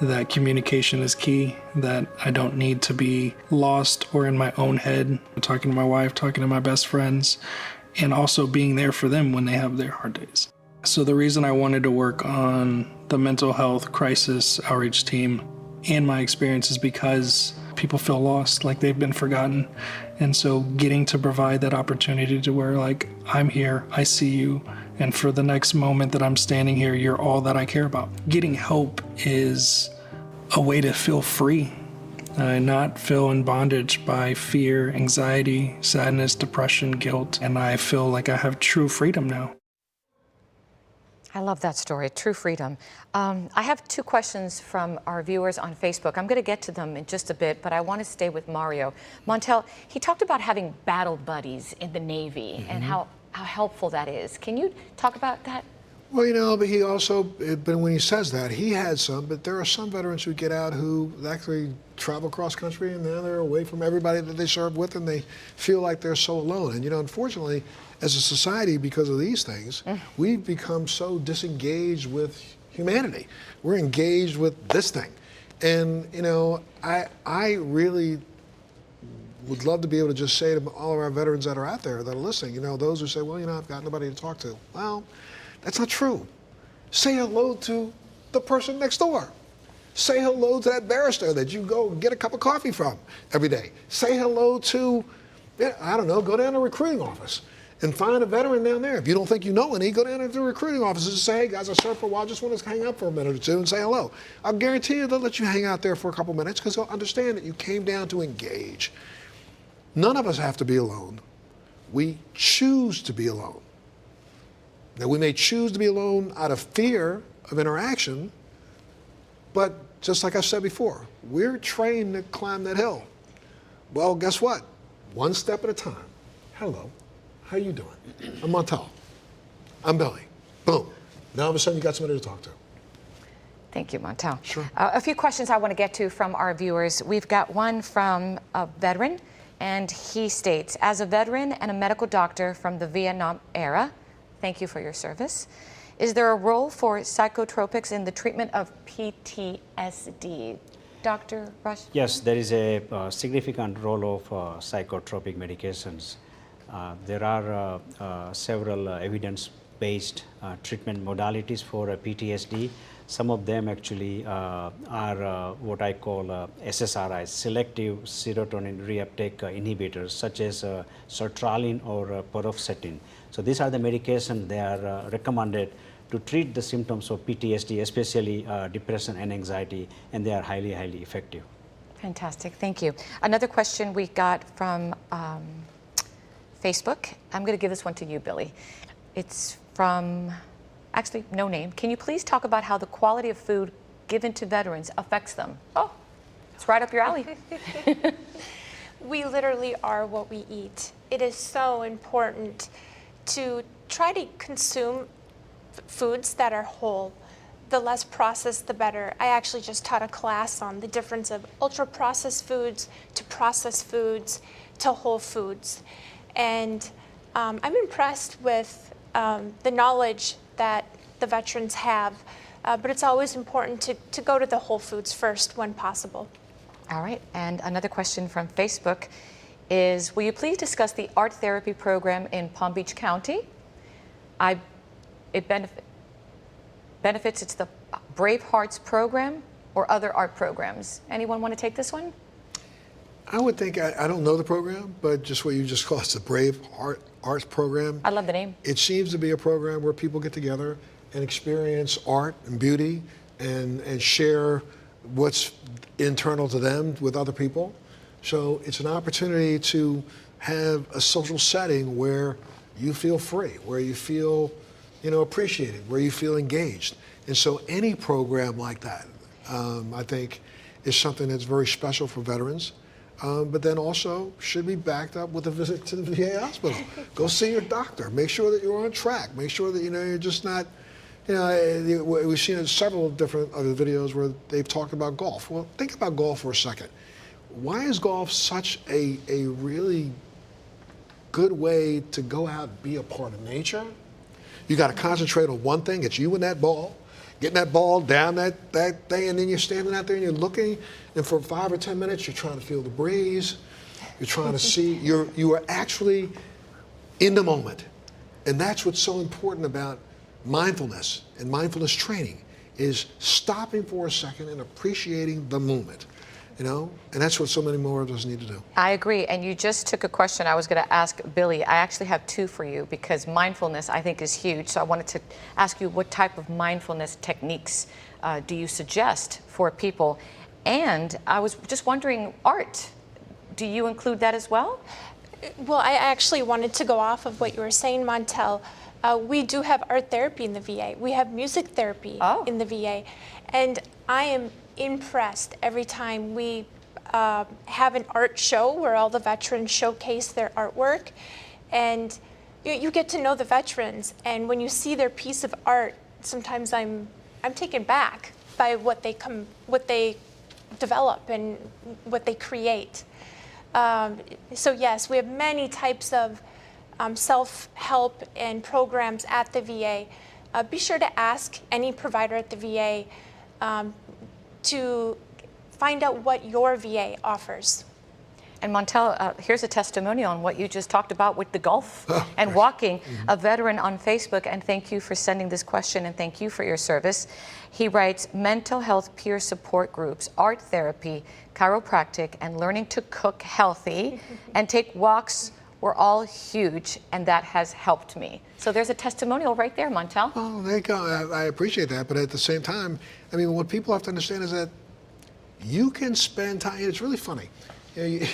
that communication is key, that I don't need to be lost or in my own head. Talking to my wife, talking to my best friends, and also being there for them when they have their hard days. So the reason I wanted to work on the mental health crisis outreach team and my experience is because people feel lost, like they've been forgotten. And so getting to provide that opportunity to where like, I'm here, I see you, and for the next moment that I'm standing here, you're all that I care about. Getting help is a way to feel free, not feel in bondage by fear, anxiety, sadness, depression, guilt, and I feel like I have true freedom now. I love that story, true freedom. I have two questions from our viewers on Facebook. I'm going to get to them in just a bit, but I want to stay with Mario. Montel, he talked about having battle buddies in the Navy and how helpful that is. Can you talk about that? Well, you know, but he also, but when he says that, he had some, but there are some veterans who get out who actually travel cross country and now they're away from everybody that they served with and they feel like they're so alone. And, you know, unfortunately, as a society, because of these things, we've become so disengaged with humanity. We're engaged with this thing. And, you know, I really would love to be able to just say to all of our veterans that are out there that are listening, you know, those who say, well, you know, I've got nobody to talk to. Well, that's not true. Say hello to the person next door. Say hello to that barrister that you go get a cup of coffee from every day. Say hello to, I don't know, go down to the recruiting office and find a veteran down there. If you don't think you know any, go down to the recruiting office and say, hey guys, I served for a while, just want to hang out for a minute or two and say hello. I'll guarantee you they'll let you hang out there for a couple minutes because they'll understand that you came down to engage. None of us have to be alone. We choose to be alone. Now, we may choose to be alone out of fear of interaction, but just like I said before, we're trained to climb that hill. Well, guess what? One step at a time. Hello, how you doing? I'm Montel. I'm Billie. Boom. Now all of a sudden you got somebody to talk to. Thank you, Montel. Sure. A few questions I want to get to from our viewers. We've got one from a veteran, and he states, as a veteran and a medical doctor from the Vietnam era, thank you for your service. Is there a role for psychotropics in the treatment of PTSD? Dr. Rush? Yes, there is a significant role of psychotropic medications. There are several evidence-based treatment modalities for PTSD. Some of them actually are what I call SSRIs, selective serotonin reuptake inhibitors, such as sertraline or paroxetine. So these are the medications they are recommended to treat the symptoms of PTSD, especially depression and anxiety, and they are highly, highly effective. Fantastic, thank you. Another question we got from Facebook. I'm going to give this one to you, Billie. It's from, actually, no name. Can you please talk about how the quality of food given to veterans affects them? Oh, it's right up your alley. We literally are what we eat. It is so important to try to consume foods that are whole. The less processed, the better. I actually just taught a class on the difference of ultra-processed foods to processed foods to whole foods. And I'm impressed with the knowledge that the veterans have, but it's always important to go to the whole foods first when possible. All right, and another question from Facebook is, will you please discuss the art therapy program in Palm Beach County? It benefits, it's the Brave Hearts program or other art programs. Anyone want to take this one? I would think, I don't know the program, but just what you just called it, the Brave Arts program. I love the name. It seems to be a program where people get together and experience art and beauty and share what's internal to them with other people. So it's an opportunity to have a social setting where you feel free, where you feel, you know, appreciated, where you feel engaged. And so any program like that, I think, is something that's very special for veterans. But then also should be backed up with a visit to the VA hospital. Go see your doctor. Make sure that you're on track. Make sure that, you know, you're just not, you know, we've seen several different other videos where they've talked about golf. Well, think about golf for a second. Why is golf such a really good way to go out and be a part of nature? You got to concentrate on one thing. It's you and that ball. Getting that ball down that thing, and then you're standing out there and you're looking, and for 5 or 10 minutes, you're trying to feel the breeze. You're trying to see, you are actually in the moment. And that's what's so important about mindfulness and mindfulness training, is stopping for a second and appreciating the moment. you know, and that's what so many more of us need to do. I agree, and you just took a question I was going to ask Billie. I actually have two for you because mindfulness, I think, is huge. So I wanted to ask you, what type of mindfulness techniques do you suggest for people? And I was just wondering, art, do you include that as well? Well, I actually wanted to go off of what you were saying, Montel. We do have art therapy in the VA. We have music therapy in the VA. And I am impressed every time we have an art show where all the veterans showcase their artwork. And you get to know the veterans. And when you see their piece of art, sometimes I'm taken back by what they develop and what they create. So yes, we have many types of self-help and programs at the VA. Be sure to ask any provider at the VA to find out what your VA offers. And Montel, here's a testimonial on what you just talked about with the golf and walking. A veteran on Facebook, and thank you for sending this question and thank you for your service. He writes, mental health peer support groups, art therapy, chiropractic, and learning to cook healthy and take walks were all huge, and that has helped me. So there's a testimonial right there, Montel. Oh, there you go. I appreciate that, but at the same time, I mean, what people have to understand is that you can spend time, it's really funny. You know,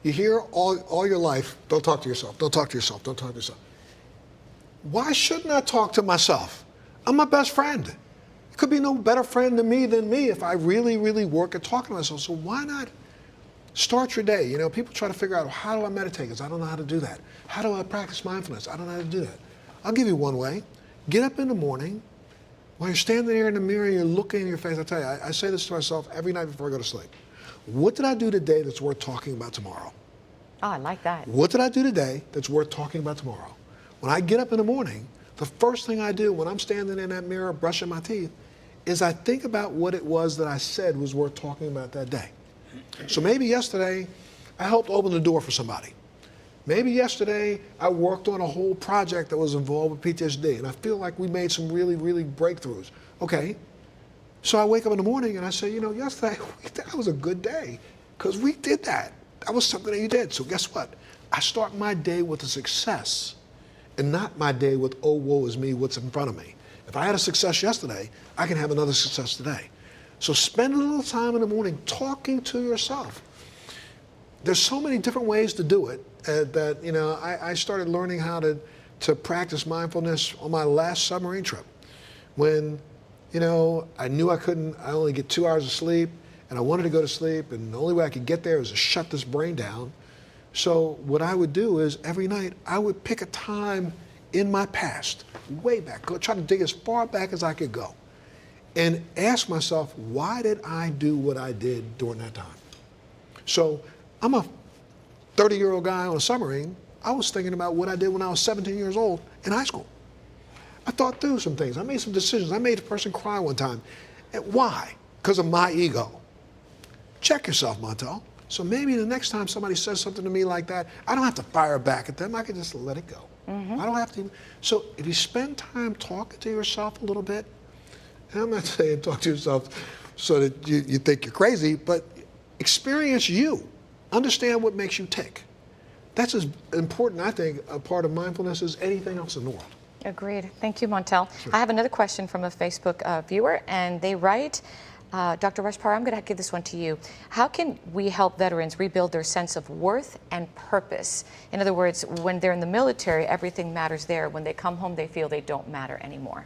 you hear all your life, don't talk to yourself, don't talk to yourself, don't talk to yourself. Why shouldn't I talk to myself? I'm my best friend. It could be no better friend to me than me if I really, really work at talking to myself. So why not start your day? You know, people try to figure out, how do I meditate? Because I don't know how to do that. How do I practice mindfulness? I don't know how to do that. I'll give you one way. Get up in the morning. While you're standing there in the mirror and you're looking in your face, I tell you, I say this to myself every night before I go to sleep. What did I do today that's worth talking about tomorrow? Oh, I like that. What did I do today that's worth talking about tomorrow? When I get up in the morning, the first thing I do when I'm standing in that mirror brushing my teeth is I think about what it was that I said was worth talking about that day. So maybe yesterday I helped open the door for somebody. Maybe yesterday I worked on a whole project that was involved with PTSD, and I feel like we made some really, really breakthroughs. Okay, so I wake up in the morning and I say, you know, yesterday, that was a good day because we did that. That was something that you did. So guess what? I start my day with a success and not my day with, oh, woe is me, what's in front of me. If I had a success yesterday, I can have another success today. So spend a little time in the morning talking to yourself. There's so many different ways to do it that, you know, I started learning how to practice mindfulness on my last submarine trip when, you know, I knew I only get 2 hours of sleep and I wanted to go to sleep, and the only way I could get there is to shut this brain down. So what I would do is every night I would pick a time in my past, way back, try to dig as far back as I could go, and ask myself, why did I do what I did during that time? So I'm a 30-year-old guy on a submarine. I was thinking about what I did when I was 17 years old in high school. I thought through some things. I made some decisions. I made a person cry one time. And why? Because of my ego. Check yourself, Montel. So maybe the next time somebody says something to me like that, I don't have to fire back at them. I can just let it go. I don't have to. So if you spend time talking to yourself a little bit, and I'm not saying talk to yourself so that you think you're crazy, but experience you. Understand what makes you tick. That's as important, I think, a part of mindfulness as anything else in the world. Agreed. Thank you, Montel. Sure. I have another question from a Facebook viewer, and they write, Dr. Rajpara, I'm going to give this one to you. How can we help veterans rebuild their sense of worth and purpose? In other words, when they're in the military, everything matters there. When they come home, they feel they don't matter anymore.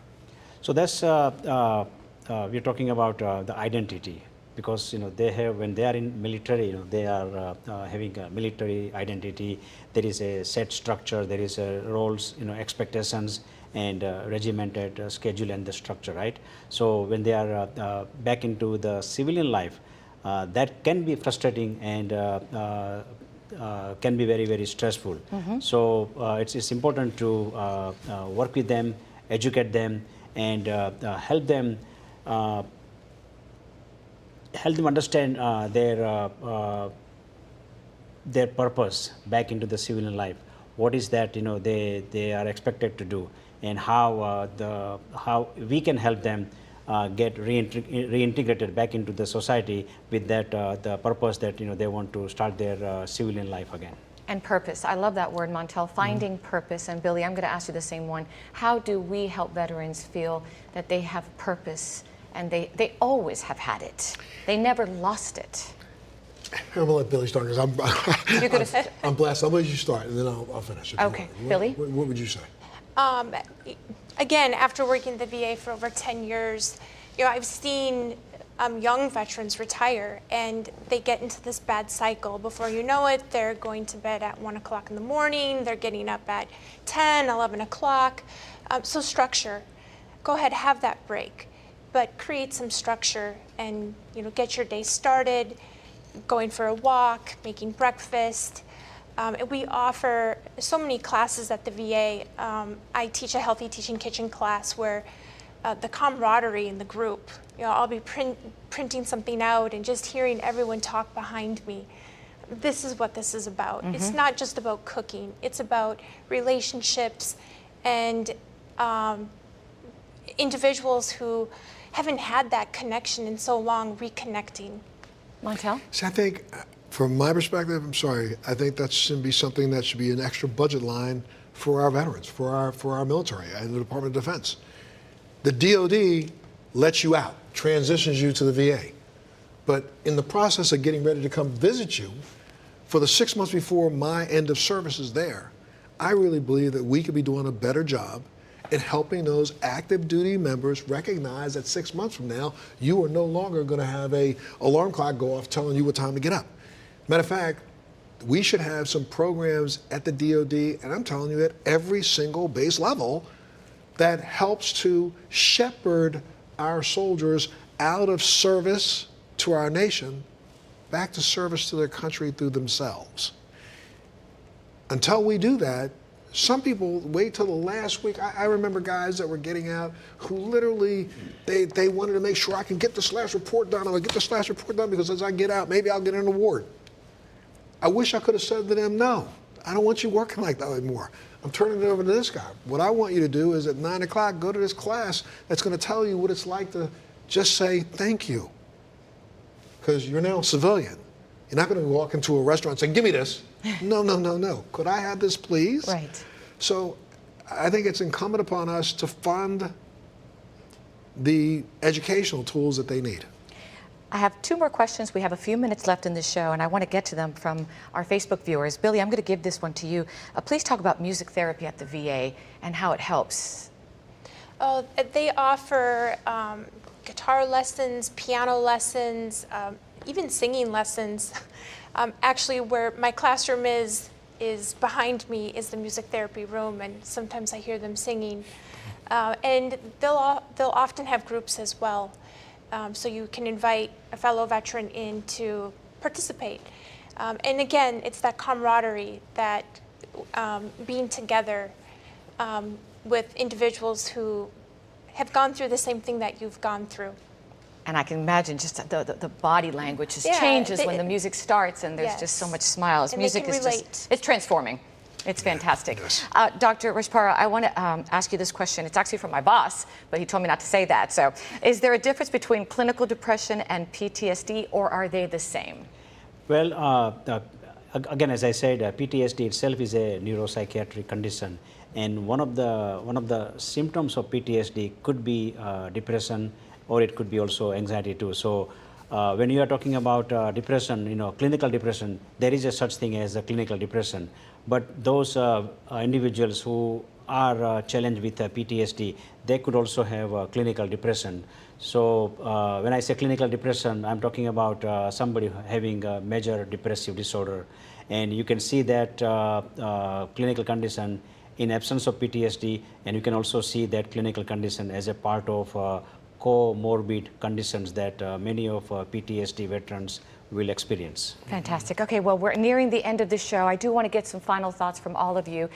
So that's, we're talking about the identity. Because, you know, they have, when they are in military, you know, they are having a military identity. There is a set structure, there is a roles, you know, expectations, and regimented schedule and the structure, right? So when they are back into the civilian life, that can be frustrating and can be very, very stressful. So it's important to work with them, educate them, and help them understand their purpose back into the civilian life. What is that, you know, they are expected to do, and how we can help them get reintegrated back into the society with that the purpose that they want to start their civilian life again. And purpose. I love that word, Montel, finding purpose. And Billie, I'm going to ask you the same one. How do we help veterans feel that they have purpose and they always have had it? They never lost it. I'm going to let Billie start because You're gonna say? I'm blessed. I'll let you start and then I'll finish. Okay. Billie? What would you say? Again, after working at the VA for over 10 years, I've seen young veterans retire and they get into this bad cycle. Before you know it, they're going to bed at 1 o'clock in the morning, they're getting up at 10, 11 o'clock. So structure, go ahead, have that break, but create some structure and get your day started, going for a walk, making breakfast. We offer so many classes at the VA. I teach a healthy teaching kitchen class where the camaraderie in the group, I'll be printing something out and just hearing everyone talk behind me. This is what this is about. It's not just about cooking. It's about relationships and individuals who haven't had that connection in so long, reconnecting. Montel? See, I think, from my perspective, I'm sorry, I think that should be something that should be an extra budget line for our veterans, for our military and the Department of Defense. The DOD lets you out, transitions you to the VA. But in the process of getting ready to come visit you, for the 6 months before my end of service is there, I really believe that we could be doing a better job in helping those active duty members recognize that 6 months from now, you are no longer going to have an alarm clock go off telling you what time to get up. Matter of fact, we should have some programs at the DOD, and I'm telling you at every single base level, that helps to shepherd our soldiers out of service to our nation back to service to their country through themselves. Until we do that, some people wait till the last week. I remember guys that were getting out who literally, they wanted to make sure I can get this last report done. I'm gonna get this last report done because as I get out, maybe I'll get an award. I wish I could have said to them, no, I don't want you working like that anymore. I'm turning it over to this guy. What I want you to do is at 9 o'clock, go to this class that's gonna tell you what it's like to just say thank you. Because you're now a civilian. You're not gonna walk into a restaurant and say, give me this. No, no, no, no. Could I have this, please? Right. So I think it's incumbent upon us to fund the educational tools that they need. I have 2 more questions. We have a few minutes left in the show, and I want to get to them from our Facebook viewers. Billie, I'm going to give this one to you. Please talk about music therapy at the VA and how it helps. Oh, they offer guitar lessons, piano lessons, even singing lessons. Actually, where my classroom is behind me is the music therapy room, and sometimes I hear them singing. And they'll often have groups as well. So you can invite a fellow veteran in to participate. And again, it's that camaraderie, that being together with individuals who have gone through the same thing that you've gone through. And I can imagine just the body language just changes when the music starts, and there's just so much smiles. And music is just, it's transforming. It's fantastic. Yes. Dr. Rajpara, I want to ask you this question. It's actually from my boss, but he told me not to say that. So is there a difference between clinical depression and PTSD, or are they the same? Well, again, as I said, PTSD itself is a neuropsychiatric condition, and one of the symptoms of PTSD could be depression, or it could be also anxiety too. So when you are talking about depression, clinical depression, there is a such thing as a clinical depression. But those individuals who are challenged with PTSD, they could also have clinical depression. So when I say clinical depression, I'm talking about somebody having a major depressive disorder. And you can see that clinical condition in absence of PTSD, and you can also see that clinical condition as a part of comorbid conditions that many of PTSD veterans will experience. Fantastic. Okay, well, we're nearing the end of the show. I do want to get some final thoughts from all of you.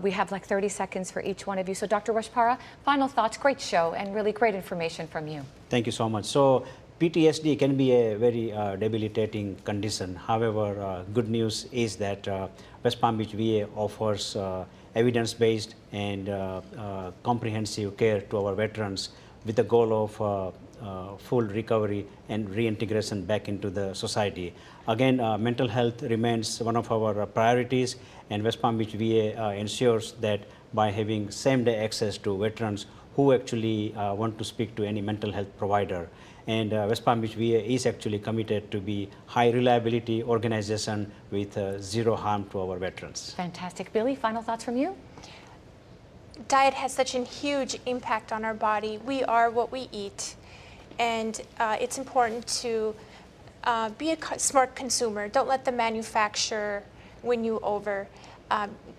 We have like 30 seconds for each one of you. So Dr. Rajpara, final thoughts. Great show and really great information from you. Thank you so much. So PTSD can be a very debilitating condition. However, good news is that West Palm Beach VA offers evidence-based and comprehensive care to our veterans with the goal of full recovery and reintegration back into the society. Again, mental health remains one of our priorities, and West Palm Beach VA ensures that by having same-day access to veterans who actually want to speak to any mental health provider. And West Palm Beach VA is actually committed to be high reliability organization with zero harm to our veterans. Fantastic. Billie, final thoughts from you? Diet has such a huge impact on our body. We are what we eat. And it's important to be a smart consumer. Don't let the manufacturer win you over.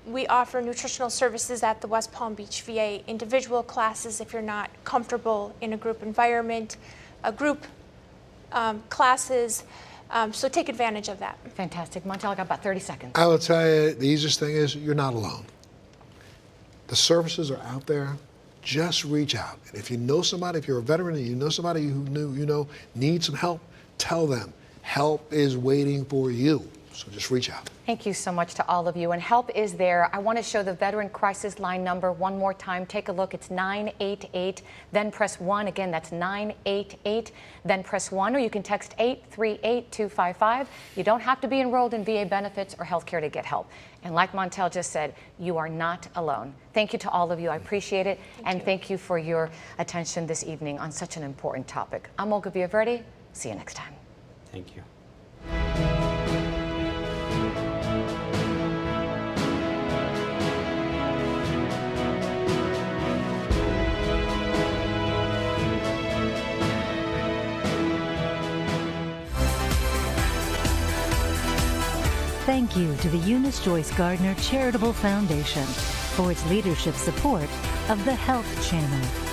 We offer nutritional services at the West Palm Beach VA, individual classes if you're not comfortable in a group environment, group classes, so take advantage of that. Fantastic. Montel, I got about 30 seconds. I will tell you, the easiest thing is you're not alone. The services are out there. Just reach out. And if you know somebody, if you're a veteran and you know somebody who needs some help, tell them. Help is waiting for you. So just reach out. Thank you so much to all of you. And help is there. I want to show the Veteran Crisis Line number one more time. Take a look. It's 988, then press 1. Again, that's 988, then press 1. Or you can text 838-255. You don't have to be enrolled in VA benefits or health care to get help. And like Montel just said, you are not alone. Thank you to all of you. I appreciate it. Thank you for your attention this evening on such an important topic. I'm Olga Villaverde. See you next time. Thank you. Thank you to the Eunice Joyce Gardner Charitable Foundation for its leadership support of the Health Channel.